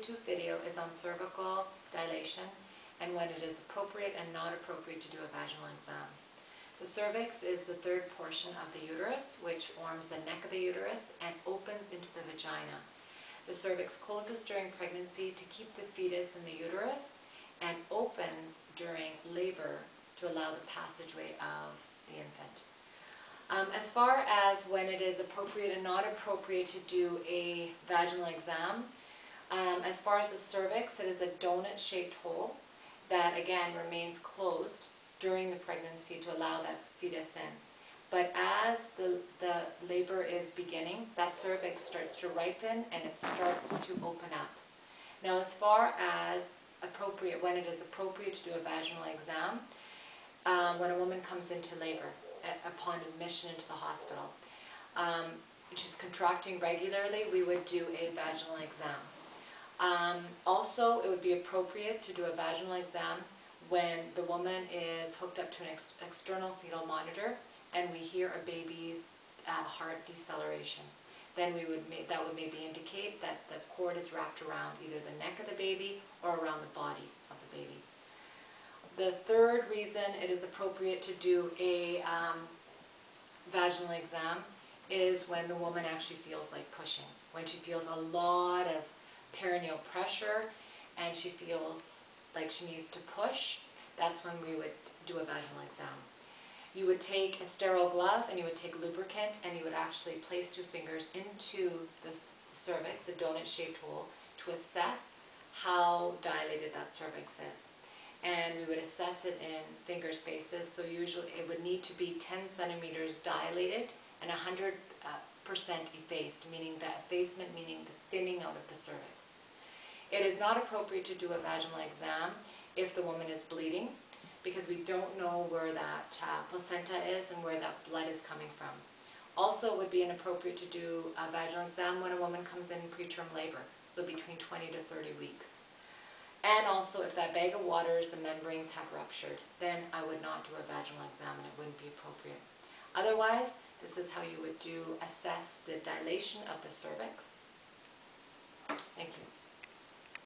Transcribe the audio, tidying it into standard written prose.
YouTube video is on cervical dilation and when it is appropriate and not appropriate to do a vaginal exam. The cervix is the third portion of the uterus, which forms the neck of the uterus and opens into the vagina. The cervix closes during pregnancy to keep the fetus in the uterus and opens during labor to allow the passageway of the infant. As far as when it is appropriate and not appropriate to do a vaginal exam, as far as the cervix, it is a donut-shaped hole that again remains closed during the pregnancy to allow that fetus in. But as the labor is beginning, that cervix starts to ripen and it starts to open up. Now, as far as when it is appropriate to do a vaginal exam, when a woman comes into labor upon admission into the hospital, which is contracting regularly, we would do a vaginal exam. Also, it would be appropriate to do a vaginal exam when the woman is hooked up to an external fetal monitor and we hear a baby's heart deceleration. Then that would maybe indicate that the cord is wrapped around either the neck of the baby or around the body of the baby. The third reason it is appropriate to do a vaginal exam is when the woman actually feels like pushing, when she feels a lot of perineal pressure and she feels like she needs to push. That's when we would do a vaginal exam. You would take a sterile glove and you would take lubricant and you would actually place 2 fingers into the cervix, a donut-shaped hole, to assess how dilated that cervix is. And we would assess it in finger spaces, so usually it would need to be 10 centimeters dilated and 100% effaced, meaning the effacement meaning the thinning out of the cervix. It is not appropriate to do a vaginal exam if the woman is bleeding, because we don't know where that placenta is and where that blood is coming from. Also, it would be inappropriate to do a vaginal exam when a woman comes in preterm labor, so between 20 to 30 weeks. And also, if that bag of waters, the membranes have ruptured, then I would not do a vaginal exam and it wouldn't be appropriate. Otherwise, this is how you would assess the dilation of the cervix. Thank you.